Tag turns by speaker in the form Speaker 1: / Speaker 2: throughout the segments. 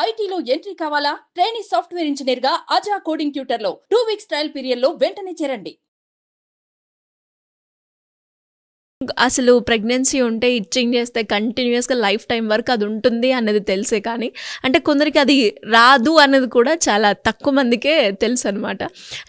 Speaker 1: ఐటీలో ఎంట్రీ కావాలా? Trainee software engineer గా అజా కోడింగ్ ట్యూటర్ లో 2 వీక్స్ ట్రయల్ పీరియడ్ లో వెంటనే చేరండి.
Speaker 2: అసలు ప్రెగ్నెన్సీ ఉంటే ఇచ్చింగ్ చేస్తే కంటిన్యూస్గా లైఫ్ టైం వరకు అది ఉంటుంది అన్నది తెలుసే, కానీ అంటే కొందరికి అది రాదు అన్నది కూడా చాలా తక్కువ మందికే తెలుసు అనమాట.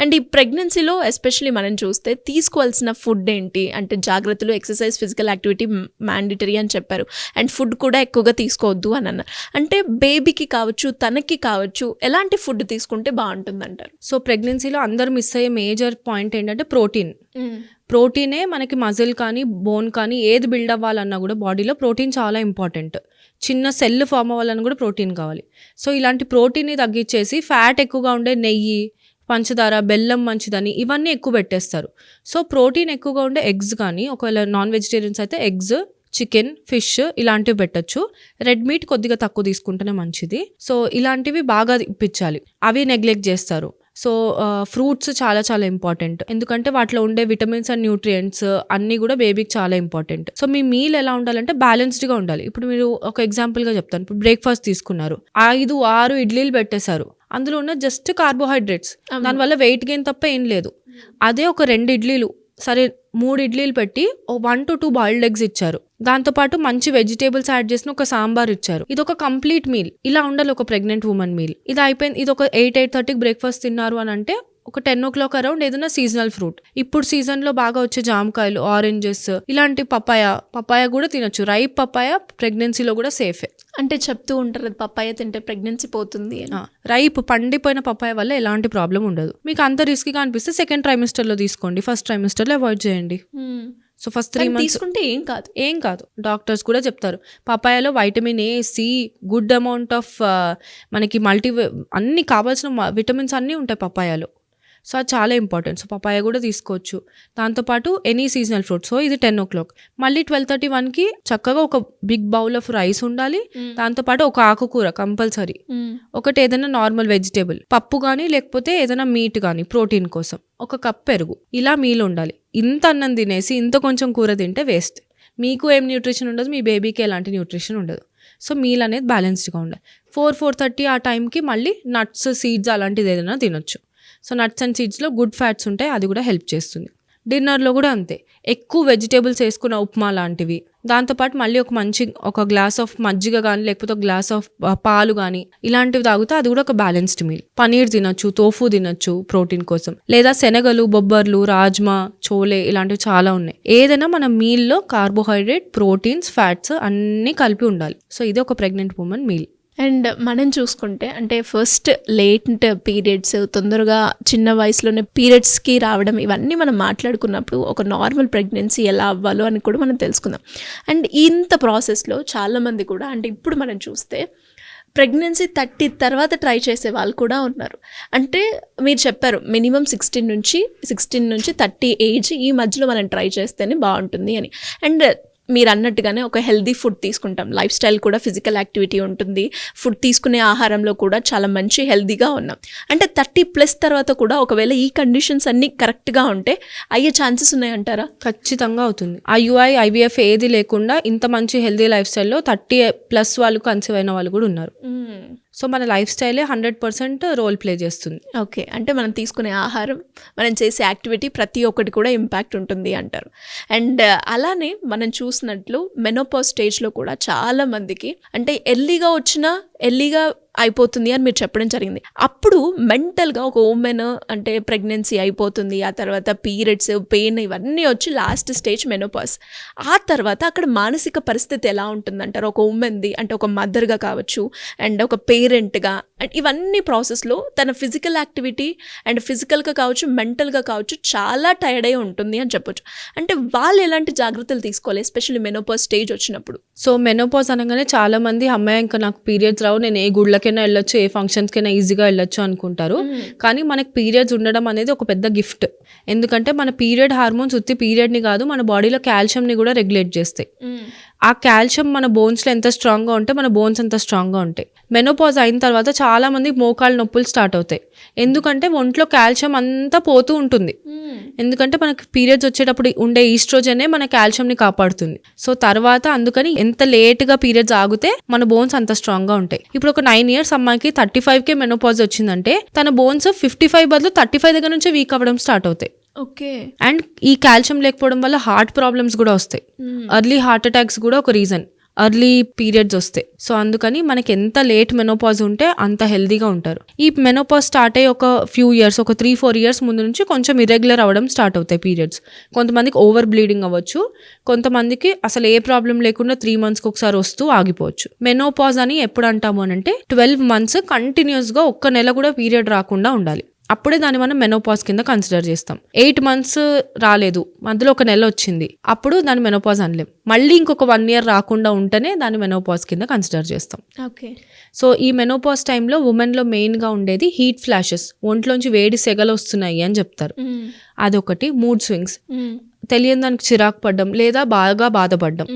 Speaker 2: అండ్ ఈ ప్రెగ్నెన్సీలో ఎస్పెషలీ మనం చూస్తే తీసుకోవాల్సిన ఫుడ్ ఏంటి అంటే జాగ్రత్తలు, ఎక్సర్సైజ్, ఫిజికల్ యాక్టివిటీ మ్యాండేటరీ అని చెప్పారు. అండ్ ఫుడ్ కూడా ఎక్కువగా తీసుకోవద్దు అని అన్నారు. అంటే బేబీకి కావచ్చు, తనకి కావచ్చు, ఎలాంటి ఫుడ్ తీసుకుంటే బాగుంటుంది అంటారు?
Speaker 3: సో ప్రెగ్నెన్సీలో అందరు మిస్ అయ్యే మేజర్ పాయింట్ ఏంటంటే ప్రోటీనే మనకి మజిల్ కానీ బోన్ కానీ ఏది బిల్డ్ అవ్వాలన్నా కూడా బాడీలో ప్రోటీన్ చాలా ఇంపార్టెంట్. చిన్న సెల్ ఫామ్ అవ్వాలన్నా కూడా ప్రోటీన్ కావాలి. సో ఇలాంటి ప్రోటీన్ని తగ్గించేసి ఫ్యాట్ ఎక్కువగా ఉండే నెయ్యి, పంచదార, బెల్లం మంచిదని ఇవన్నీ ఎక్కువ పెట్టేస్తారు. సో ప్రోటీన్ ఎక్కువగా ఉండే ఎగ్స్ కానీ, ఒకవేళ నాన్ వెజిటేరియన్స్ అయితే ఎగ్స్, చికెన్, ఫిష్ ఇలాంటివి పెట్టచ్చు. రెడ్ మీట్ కొద్దిగా తక్కువ తీసుకుంటేనే మంచిది. సో ఇలాంటివి బాగా ఇప్పించాలి, అవి నెగ్లెక్ట్ చేస్తారు. సో ఫ్రూట్స్ చాలా చాలా ఇంపార్టెంట్, ఎందుకంటే వాటిలో ఉండే విటమిన్స్ అండ్ న్యూట్రియంట్స్ అన్నీ కూడా బేబీకి చాలా ఇంపార్టెంట్. సో మీ మీల్ ఎలా ఉండాలంటే బ్యాలెన్స్డ్గా ఉండాలి. ఇప్పుడు మీరు ఒక ఎగ్జాంపుల్గా చెప్తాను. ఇప్పుడు బ్రేక్ఫాస్ట్ తీసుకున్నారు, 5-6 ఇడ్లీలు పెట్టేశారు, అందులో ఉన్న జస్ట్ కార్బోహైడ్రేట్స్, దానివల్ల వెయిట్ గెయిన్ తప్ప ఏం లేదు. అదే ఒక 2 ఇడ్లీలు, సరే 3 ఇడ్లీలు పెట్టి 1 to 2 బాయిల్డ్ ఎగ్స్ ఇచ్చారు, దాంతోపాటు మంచి వెజిటేబుల్స్ యాడ్ చేసిన ఒక సాంబార్ ఇచ్చారు, ఇది ఒక కంప్లీట్ మీల్. ఇలా ఉండాలి ఒక ప్రెగ్నెంట్ ఉమెన్ మీల్. ఇది అయిపోయింది, ఇది ఒక 8-8:30కి బ్రేక్ఫాస్ట్ తిన్నారు అని అంటే ఒక 10 o'clock అరౌండ్ ఏదైనా సీజనల్ ఫ్రూట్, ఇప్పుడు సీజన్లో బాగా వచ్చే జామకాయలు, ఆరెంజెస్, ఇలాంటి పపాయ కూడా తినొచ్చు. రైప్ పపాయ ప్రెగ్నెన్సీలో కూడా సేఫే.
Speaker 2: అంటే చెప్తూ ఉంటారు పప్పాయ తింటే ప్రెగ్నెన్సీ పోతుంది.
Speaker 3: రైప్ పండిపోయిన పప్పాయ వల్ల ఎలాంటి ప్రాబ్లం ఉండదు. మీకు అంత రిస్కీగా అనిపిస్తే సెకండ్ ట్రైమిస్టర్లో తీసుకోండి, ఫస్ట్ ట్రైమిస్టర్లో అవాయిడ్ చేయండి. సో ఫస్ట్ 3 months
Speaker 2: తీసుకుంటే ఏం కాదు.
Speaker 3: డాక్టర్స్ కూడా చెప్తారు పపాయాలో vitamin A, C, good amount of మనకి అన్ని కావాల్సిన విటమిన్స్ అన్నీ ఉంటాయి పపాయాలో. సో అది చాలా ఇంపార్టెంట్. సో పపాయ కూడా తీసుకోవచ్చు, దాంతోపాటు ఎనీ సీజనల్ ఫ్రూట్. సో ఇది 10 o'clock. మళ్ళీ 12:31కి చక్కగా ఒక బిగ్ బౌల్ ఆఫ్ రైస్ ఉండాలి, దాంతోపాటు ఒక ఆకుకూర కంపల్సరీ, ఒకటి ఏదైనా నార్మల్ వెజిటేబుల్, పప్పు కానీ లేకపోతే ఏదైనా మీట్ కానీ ప్రోటీన్ కోసం, ఒక కప్ పెరుగు, ఇలా మీల్ ఉండాలి. ఇంత అన్నం తినేసి ఇంత కొంచెం కూర తింటే వేస్ట్. మీకు ఏం న్యూట్రిషన్ ఉండదు, మీ బేబీకి ఎలాంటి న్యూట్రిషన్ ఉండదు. సో మీల్ అనేది బ్యాలెన్స్డ్గా ఉండాలి. 4-4:30 ఆ టైంకి మళ్ళీ నట్స్, సీడ్స్ అలాంటిది ఏదైనా తినొచ్చు. సో నట్స్ అండ్ సీడ్స్లో గుడ్ ఫ్యాట్స్ ఉంటాయి, అది కూడా హెల్ప్ చేస్తుంది. డిన్నర్లో కూడా అంతే, ఎక్కువ వెజిటేబుల్స్ వేసుకున్న ఉప్మా లాంటివి, దాంతోపాటు మళ్ళీ ఒక గ్లాస్ ఆఫ్ మజ్జిగ కానీ లేకపోతే ఒక గ్లాస్ ఆఫ్ పాలు కానీ ఇలాంటివి తాగితే అది కూడా ఒక బ్యాలెన్స్డ్ మీల్. పనీర్ తినొచ్చు, తోఫు తినొచ్చు ప్రోటీన్ కోసం, లేదా శనగలు, బొబ్బర్లు, రాజ్మా, చోలే ఇలాంటివి చాలా ఉన్నాయి. ఏదైనా మన మీల్లో కార్బోహైడ్రేట్, ప్రోటీన్స్, ఫ్యాట్స్ అన్నీ కలిపి ఉండాలి. సో ఇది ఒక ప్రెగ్నెంట్ ఉమెన్ మీల్.
Speaker 2: అండ్ మనం చూసుకుంటే అంటే ఫస్ట్ లేటెంట్ పీరియడ్స్, తొందరగా చిన్న వయసులోనే పీరియడ్స్కి రావడం, ఇవన్నీ మనం మాట్లాడుకున్నప్పుడు ఒక నార్మల్ ప్రెగ్నెన్సీ ఎలా అవ్వాలో అని కూడా మనం తెలుసుకుందాం. అండ్ ఇంత ప్రాసెస్లో చాలామంది కూడా అంటే ఇప్పుడు మనం చూస్తే ప్రెగ్నెన్సీ 30 తర్వాత ట్రై చేసే వాళ్ళు కూడా ఉన్నారు. అంటే మీరు చెప్పారు మినిమం 16 నుంచి 30 ఏజ్ ఈ మధ్యలో మనం ట్రై చేస్తేనే బాగుంటుంది అని. అండ్ మీరు అన్నట్టుగానే ఒక హెల్దీ ఫుడ్ తీసుకుంటాం, లైఫ్ స్టైల్ కూడా ఫిజికల్ యాక్టివిటీ ఉంటుంది, ఫుడ్ తీసుకునే ఆహారంలో కూడా చాలా మంచి హెల్దీగా ఉన్నాం. అంటే 30+ తర్వాత కూడా ఒకవేళ ఈ కండిషన్స్ అన్నీ కరెక్ట్గా ఉంటే అయ్యే ఛాన్సెస్ ఉన్నాయంటారా?
Speaker 3: ఖచ్చితంగా అవుతుంది. IUI, IVF ఏది లేకుండా ఇంత మంచి హెల్దీ లైఫ్ స్టైల్లో 30+ వాళ్ళు కన్సీవ్ అయిన వాళ్ళు కూడా ఉన్నారు. సో మన లైఫ్ స్టైలే 100% రోల్ ప్లే చేస్తుంది.
Speaker 2: ఓకే, అంటే మనం తీసుకునే ఆహారం, మనం చేసే యాక్టివిటీ ప్రతి ఒక్కటి కూడా ఇంపాక్ట్ ఉంటుంది అంటారు. అండ్ అలానే మనం చూసినట్లు మెనోపాజ్ స్టేజ్లో కూడా చాలా మందికి అంటే ఎర్లీగా అయిపోతుంది అని మీరు చెప్పడం జరిగింది. అప్పుడు మెంటల్గా ఒక ఉమెన్ అంటే ప్రెగ్నెన్సీ అయిపోతుంది, ఆ తర్వాత పీరియడ్స్, పెయిన్ ఇవన్నీ వచ్చి లాస్ట్ స్టేజ్ మెనోపాజ్. ఆ తర్వాత అక్కడ మానసిక పరిస్థితి ఎలా ఉంటుందంటారు ఒక ఉమెన్ది? అంటే ఒక మదర్గా కావచ్చు అండ్ ఒక పేరెంట్గా, అండ్ ఇవన్నీ ప్రాసెస్లో తన ఫిజికల్ యాక్టివిటీ అండ్ ఫిజికల్గా కావచ్చు, మెంటల్గా కావచ్చు చాలా టైర్డ్ అయి ఉంటుంది అని చెప్పొచ్చు. అంటే వాళ్ళు ఎలాంటి జాగ్రత్తలు తీసుకోవాలి ఎస్పెషల్లీ మెనోపాజ్ స్టేజ్ వచ్చినప్పుడు?
Speaker 3: సో మెనోపాజ్ అనగానే చాలా మంది అమ్మాయి ఇంకా నాకు పీరియడ్స్ రావు, నేను ఏ గుళ్ళకైనా వెళ్ళొచ్చు, ఏ ఫంక్షన్స్కైనా ఈజీగా వెళ్ళొచ్చు అనుకుంటారు. కానీ మనకి పీరియడ్స్ ఉండడం అనేది ఒక పెద్ద గిఫ్ట్. ఎందుకంటే మన పీరియడ్ హార్మోన్స్ ఉత్తి పీరియడ్ని కాదు, మన బాడీలో కాల్షియంని కూడా రెగ్యులేట్ చేస్తాయి. ఆ కాల్షియం మన బోన్స్లో ఎంత స్ట్రాంగ్గా ఉంటే మన బోన్స్ అంత స్ట్రాంగ్గా ఉంటాయి. మెనోపాజ్ అయిన తర్వాత చాలా మందికి మోకాళ్ళ నొప్పులు స్టార్ట్ అవుతాయి. ఎందుకంటే ఒంట్లో కాల్షియం అంతా పోతూ ఉంటుంది. ఎందుకంటే మనకి పీరియడ్స్ వచ్చేటప్పుడు ఉండే ఈస్ట్రోజనే మన కాల్షియంని కాపాడుతుంది. సో తర్వాత అందుకని ఎంత లేట్గా పీరియడ్స్ ఆగితే మన బోన్స్ అంత స్ట్రాంగ్గా ఉంటాయి. ఇప్పుడు ఒక 9 years అమ్మాయికి 35కే మెనోపాజ్ వచ్చిందంటే తన బోన్స్ 55 బదులు 35 దగ్గర నుంచి వీక్ అవ్వడం స్టార్ట్ అవుతాయి.
Speaker 2: ఓకే.
Speaker 3: అండ్ ఈ కాల్షియం లేకపోవడం వల్ల హార్ట్ ప్రాబ్లమ్స్ కూడా వస్తాయి. ఎర్లీ హార్ట్ అటాక్స్ కూడా ఒక రీజన్, ఎర్లీ పీరియడ్స్ వస్తాయి. సో అందుకని మనకి ఎంత లేట్ మెనోపాజ్ ఉంటే అంత హెల్దీగా ఉంటారు. ఈ మెనోపాజ్ స్టార్ట్ అయ్యి ఒక ఫ్యూ ఇయర్స్, ఒక 3-4 years ముందు నుంచి కొంచెం ఇర్రెగ్యులర్ అవ్వడం స్టార్ట్ అవుతాయి పీరియడ్స్. కొంతమందికి ఓవర్ బ్లీడింగ్ అవ్వచ్చు, కొంతమందికి అసలు ఏ ప్రాబ్లం లేకుండా 3 monthsకి ఒకసారి వస్తూ ఆగిపోవచ్చు. మెనోపాజ్ అని ఎప్పుడు అంటాము అని అంటే 12 months కంటిన్యూస్గా ఒక్క నెల కూడా పీరియడ్ రాకుండా ఉండాలి. అప్పుడే దాన్ని మనం మెనోపాజ్ కింద కన్సిడర్ చేస్తాం. 8 months రాలేదు, మధ్యలో ఒక నెల వచ్చింది, అప్పుడు దాన్ని మెనోపాజ్ అనలేం. మళ్ళీ ఇంకొక 1 year రాకుండా ఉంటేనే దాన్ని మెనోపాజ్ కింద కన్సిడర్ చేస్తాం.
Speaker 2: ఓకే.
Speaker 3: సో ఈ మెనోపాజ్ టైంలో ఉమెన్లో మెయిన్గా ఉండేది హీట్ ఫ్లాషెస్, ఒంట్లోంచి వేడి సెగలు వస్తున్నాయి అని చెప్తారు. అదొకటి. మూడ్ స్వింగ్స్, తెలియని దానికి చిరాకు పడ్డం లేదా బాగా బాధపడ్డం,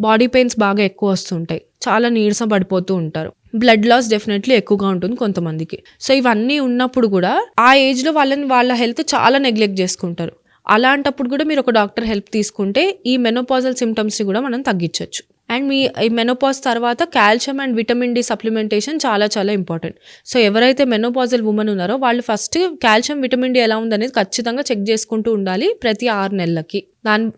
Speaker 3: బాడీ పెయిన్స్ బాగా ఎక్కువ వస్తుంటాయి, చాలా నీరసం పడిపోతూ ఉంటారు, బ్లడ్ లాస్ డెఫినెట్లీ ఎక్కువగా ఉంటుంది కొంతమందికి. సో ఇవన్నీ ఉన్నప్పుడు కూడా ఆ ఏజ్లో వాళ్ళ హెల్త్ చాలా నెగ్లెక్ట్ చేసుకుంటారు. అలాంటప్పుడు కూడా మీరు ఒక డాక్టర్ హెల్ప్ తీసుకుంటే ఈ మెనోపాజల్ సిమ్టమ్స్ని కూడా మనం తగ్గించవచ్చు. అండ్ మీ ఈ మెనోపాజ్ తర్వాత calcium and vitamin D supplementation చాలా చాలా ఇంపార్టెంట్. సో ఎవరైతే మెనోపాజల్ ఉమెన్ ఉన్నారో వాళ్ళు ఫస్ట్ కాల్షియం విటమిన్ డి ఎలా ఉందనేది ఖచ్చితంగా చెక్ చేసుకుంటూ ఉండాలి ప్రతి 6 నెలలకి.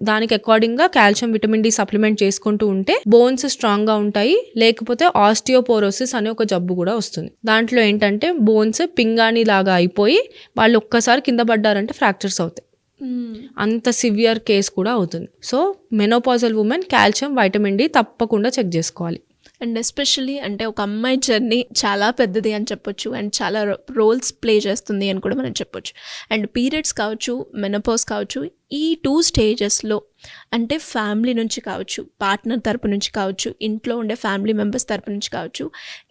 Speaker 3: దానికి అకార్డింగ్గా కాల్షియం విటమిన్ డి సప్లిమెంట్ చేసుకుంటూ ఉంటే బోన్స్ స్ట్రాంగ్గా ఉంటాయి. లేకపోతే ఆస్టియోపోరోసిస్ అనే ఒక జబ్బు కూడా వస్తుంది. దాంట్లో ఏంటంటే బోన్స్ పింగాణి లాగా అయిపోయి వాళ్ళు ఒక్కసారి కింద పడ్డారంటే ఫ్రాక్చర్స్ అవుతాయి. అంత సివియర్ కేస్ కూడా అవుతుంది. So menopausal women calcium vitamin D తప్పకుండా చెక్ చేసుకోవాలి.
Speaker 2: అండ్ ఎస్పెషల్లీ అంటే ఒక అమ్మాయి జర్నీ చాలా పెద్దది అని చెప్పొచ్చు, అండ్ చాలా రోల్స్ ప్లే చేస్తుంది అని కూడా మనం చెప్పొచ్చు. అండ్ పీరియడ్స్ కావచ్చు, మెనోపాజ్ కావచ్చు, ఈ 2 స్టేజెస్లో అంటే ఫ్యామిలీ నుంచి కావచ్చు, పార్ట్నర్ తరపు నుంచి కావచ్చు, ఇంట్లో ఉండే ఫ్యామిలీ మెంబర్స్ తరపు నుంచి కావచ్చు,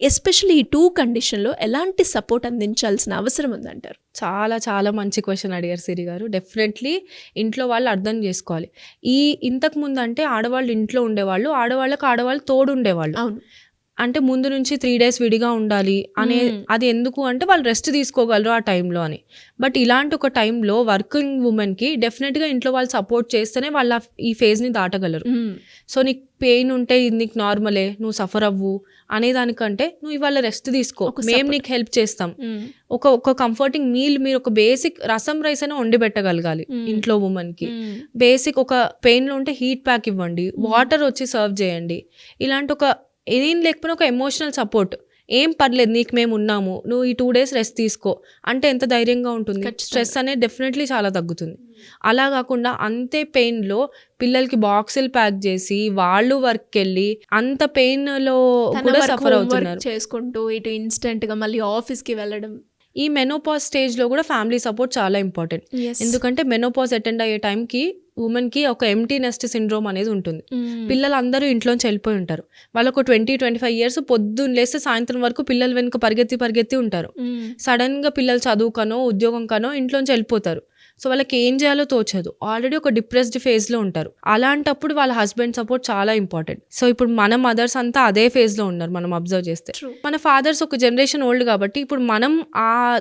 Speaker 2: ఎస్పెషల్లీ ఈ 2 కండిషన్లో ఎలాంటి సపోర్ట్ అందించాల్సిన అవసరం ఉందంటారు?
Speaker 3: చాలా చాలా మంచి క్వశ్చన్ అడిగారు సిరి గారు. డెఫినెట్లీ ఇంట్లో వాళ్ళు అర్థం చేసుకోవాలి. ఇంతకు ముందు అంటే ఆడవాళ్ళు ఇంట్లో ఉండేవాళ్ళు, ఆడవాళ్ళు తోడు ఉండేవాళ్ళు.
Speaker 2: అవును.
Speaker 3: అంటే ముందు నుంచి 3 days విడిగా ఉండాలి అనే, అది ఎందుకు అంటే వాళ్ళు రెస్ట్ తీసుకోగలరు ఆ టైంలో అని. బట్ ఇలాంటి ఒక టైంలో వర్కింగ్ ఉమెన్కి డెఫినెట్గా ఇంట్లో వాళ్ళు సపోర్ట్ చేస్తేనే వాళ్ళు ఈ ఫేజ్ని దాటగలరు. సో నీకు పెయిన్ ఉంటే ఇది నీకు నార్మలే, నువ్వు సఫర్ అవ్వు అనేదానికంటే నువ్వు ఇవాళ రెస్ట్ తీసుకో, మేము నీకు హెల్ప్ చేస్తాం. ఒక కంఫర్టింగ్ మీల్, మీరు ఒక బేసిక్ రసం రైస్ అయినా వండి పెట్టగలగాలి ఇంట్లో ఉమెన్కి. బేసిక్ ఒక పెయిన్లో ఉంటే హీట్ ప్యాక్ ఇవ్వండి, వాటర్ వచ్చి సర్వ్ చేయండి. ఇలాంటి ఒక ఏం లేకపోయినా ఒక ఎమోషనల్ సపోర్ట్, ఏం పర్లేదు నీకు మేము ఉన్నాము, నువ్వు ఈ 2 days రెస్ట్ తీసుకో అంటే ఎంత ధైర్యంగా ఉంటుంది. స్ట్రెస్ అనేది డెఫినెట్లీ చాలా తగ్గుతుంది. అలా కాకుండా అంతే పెయిన్లో పిల్లలకి బాక్సులు ప్యాక్ చేసి వాళ్ళు వర్క్కి వెళ్ళి అంత పెయిన్లో కూడా సఫర్ అవుతున్నారు
Speaker 2: చేసుకుంటూ, ఇటు ఇన్స్టెంట్గా మళ్ళీ ఆఫీస్కి వెళ్ళడం.
Speaker 3: ఈ మెనోపాజ్ స్టేజ్లో కూడా ఫ్యామిలీ సపోర్ట్ చాలా ఇంపార్టెంట్. ఎందుకంటే మెనోపాజ్ అటెండ్ అయ్యే టైంకి ఉమెన్కి ఒక ఎంప్టీ నెస్ట్ సిండ్రోమ్ అనేది ఉంటుంది. పిల్లలందరూ ఇంట్లోంచి వెళ్ళిపోయి ఉంటారు. వాళ్ళకు 20-25 years పొద్దున్న లేస్తే సాయంత్రం వరకు పిల్లల వెనుక పరిగెత్తి ఉంటారు. సడన్గా పిల్లలు చదువుకనో ఉద్యోగం కనో ఇంట్లోంచి వెళ్ళిపోతారు. సో వాళ్ళకి ఏం చేయాలో తోచదు, ఆల్రెడీ ఒక డిప్రెస్డ్ ఫేజ్లో ఉంటారు. అలాంటప్పుడు వాళ్ళ హస్బెండ్ సపోర్ట్ చాలా ఇంపార్టెంట్. సో ఇప్పుడు మన మదర్స్ అంతా అదే ఫేజ్లో ఉన్నారు మనం అబ్జర్వ్ చేస్తే. మన ఫాదర్స్ ఒక జనరేషన్ ఓల్డ్ కాబట్టి ఇప్పుడు మనం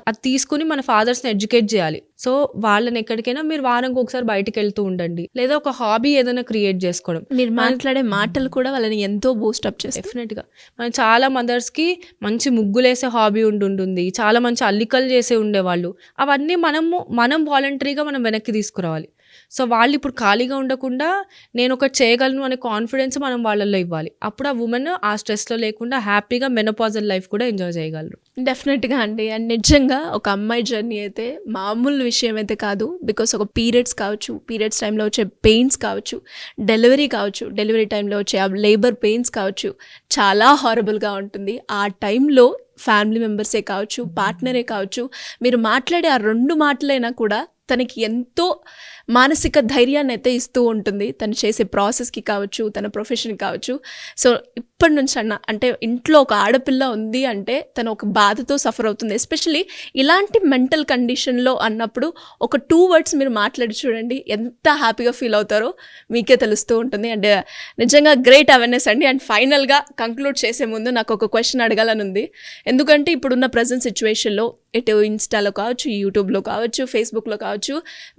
Speaker 3: అది తీసుకుని మన ఫాదర్స్ని ఎడ్యుకేట్ చేయాలి. సో వాళ్ళని ఎక్కడికైనా మీరు వారానికి ఒకసారి బయటకు వెళ్తూ ఉండండి, లేదా ఒక హాబీ ఏదైనా క్రియేట్ చేసుకోవడం.
Speaker 2: మీరు మాట్లాడే మాటలు కూడా వాళ్ళని ఎంతో బూస్టప్ చేస్తాయి.
Speaker 3: డెఫినెట్గా మన చాలా మదర్స్కి మంచి ముగ్గులేసే హాబీ ఉంటుంది, చాలా మంచి అల్లికలు చేసే ఉండేవాళ్ళు. అవన్నీ మనం వాలంటరీగా మనం వెనక్కి తీసుకురావాలి. సో వాళ్ళు ఇప్పుడు ఖాళీగా ఉండకుండా నేను ఒకటి చేయగలను అనే కాన్ఫిడెన్స్ మనం వాళ్ళల్లో ఇవ్వాలి. అప్పుడు ఆ ఉమెన్ ఆ స్ట్రెస్లో లేకుండా హ్యాపీగా మెనోపాజల్ లైఫ్ కూడా ఎంజాయ్ చేయగలరు.
Speaker 2: డెఫినెట్గా అండి. అండ్ నిజంగా ఒక అమ్మాయి జర్నీ అయితే మామూలు విషయం అయితే కాదు. బికాస్ ఒక పీరియడ్స్ కావచ్చు, పీరియడ్స్ టైంలో వచ్చే పెయిన్స్ కావచ్చు, డెలివరీ టైంలో వచ్చే లేబర్ పెయిన్స్ కావచ్చు, చాలా హారబుల్గా ఉంటుంది. ఆ టైంలో ఫ్యామిలీ మెంబర్సే కావచ్చు, పార్ట్నరే కావచ్చు, మీరు మాట్లాడే ఆ 2 మాటలైనా కూడా తనకి ఎంతో మానసిక ధైర్యాన్ని అయితే ఇస్తూ ఉంటుంది తను చేసే ప్రాసెస్కి కావచ్చు, తన ప్రొఫెషన్ కావచ్చు. సో ఇప్పటి నుంచి అంటే ఇంట్లో ఒక ఆడపిల్ల ఉంది అంటే తను ఒక బాధతో సఫర్ అవుతుంది. ఎస్పెషల్లీ ఇలాంటి మెంటల్ కండిషన్లో అన్నప్పుడు ఒక 2 words మీరు మాట్లాడి చూడండి, ఎంత హ్యాపీగా ఫీల్ అవుతారో మీకే తెలుస్తూ ఉంటుంది. అండ్ నిజంగా గ్రేట్ అవేర్నెస్ అండి. అండ్ ఫైనల్గా కంక్లూడ్ చేసే ముందు నాకు ఒక క్వశ్చన్ అడగాలని ఉంది. ఎందుకంటే ఇప్పుడున్న ప్రజెంట్ సిచ్యువేషన్లో ఇటు ఇన్స్టాలో కావచ్చు, యూట్యూబ్లో కావచ్చు, ఫేస్బుక్లో కావచ్చు,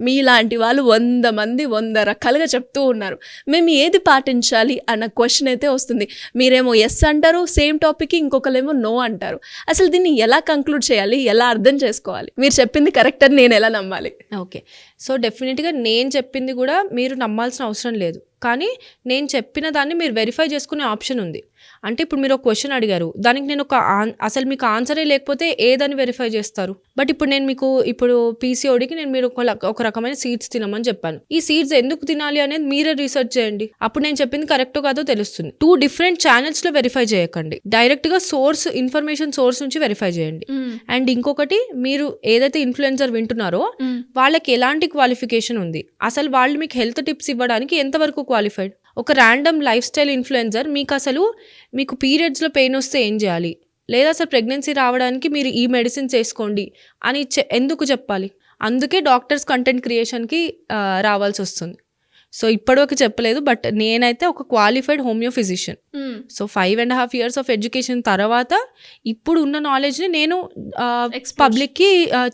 Speaker 2: మీలాంటి వాళ్ళు 100 మంది 100 రకాలుగా చెప్తూ ఉన్నారు. మేము ఏది పాటించాలి అన్న క్వశ్చన్ అయితే వస్తుంది. మీరేమో ఎస్ అంటారు సేమ్ టాపిక్కి, ఇంకొకరేమో నో అంటారు. అసలు దీన్ని ఎలా కంక్లూడ్ చేయాలి, ఎలా అర్థం చేసుకోవాలి? మీరు చెప్పింది కరెక్ట్ అని నేను ఎలా నమ్మాలి?
Speaker 3: ఓకే, సో డెఫినెట్గా నేను చెప్పింది కూడా మీరు నమ్మాల్సిన అవసరం లేదు, కానీ నేను చెప్పిన దాన్ని మీరు వెరిఫై చేసుకునే ఆప్షన్ ఉంది. అంటే ఇప్పుడు మీరు ఒక క్వశ్చన్ అడిగారు, దానికి నేను అసలు మీకు ఆన్సరే లేకపోతే ఏదని వెరిఫై చేస్తారు? బట్ ఇప్పుడు నేను మీకు ఇప్పుడు పీసీఓడికి మీరు ఒక రకమైన సీడ్స్ తినమని చెప్పాను. ఈ సీడ్స్ ఎందుకు తినాలి అనేది మీరే రీసెర్చ్ చేయండి, అప్పుడు నేను చెప్పింది కరెక్టో కాదో తెలుస్తుంది. 2 different ఛానల్స్లో వెరిఫై చేయకండి, డైరెక్ట్గా ఇన్ఫర్మేషన్ సోర్స్ నుంచి వెరిఫై చేయండి. అండ్ ఇంకొకటి, మీరు ఏదైతే ఇన్ఫ్లుయెన్సర్ వింటున్నారో వాళ్ళకి ఎలాంటి క్వాలిఫికేషన్ ఉంది, అసలు వాళ్ళు మీకు హెల్త్ టిప్స్ ఇవ్వడానికి ఎంతవరకు క్వాలిఫైడ్? ఒక ర్యాండమ్ లైఫ్ స్టైల్ ఇన్ఫ్లుయెన్సర్ మీకు పీరియడ్స్లో పెయిన్ వస్తే ఏం చేయాలి, లేదా అసలు ప్రెగ్నెన్సీ రావడానికి మీరు ఈ మెడిసిన్స్ వేసుకోండి అని ఎందుకు చెప్పాలి? అందుకే డాక్టర్స్ కంటెంట్ క్రియేషన్కి రావాల్సి వస్తుంది. సో ఇప్పటివరకు చెప్పలేదు, బట్ నేనైతే ఒక qualified homeo physician. So 5.5 years of education తర్వాత ఇప్పుడు ఉన్న నాలెడ్జ్ని నేను పబ్లిక్కి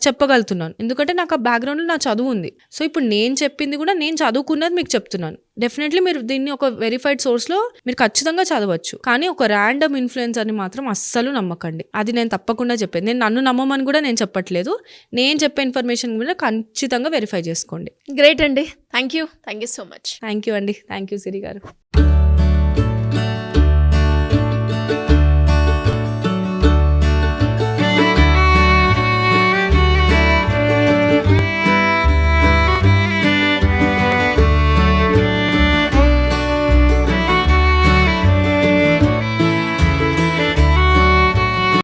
Speaker 3: చెప్పగలుగుతున్నాను, ఎందుకంటే నాకు ఆ బ్యాక్గ్రౌండ్లో నా చదువు ఉంది. సో ఇప్పుడు నేను చెప్పింది కూడా నేను చదువుకున్నది మీకు చెప్తున్నాను. డెఫినెట్లీ మీరు దీన్ని ఒక వెరిఫైడ్ సోర్స్లో మీరు ఖచ్చితంగా చదవచ్చు, కానీ ఒక ర్యాండమ్ ఇన్ఫ్లుయెన్సర్ని మాత్రం అస్సలు నమ్మకండి. అది నేను తప్పకుండా చెప్పేది. నేను నన్ను నమ్మమని కూడా నేను చెప్పట్లేదు, నేను చెప్పే ఇన్ఫర్మేషన్ కూడా ఖచ్చితంగా వెరిఫై చేసుకోండి.
Speaker 2: గ్రేట్ అండి, thank you so much.
Speaker 3: Thank you అండి, థ్యాంక్ యూ సిరి గారు.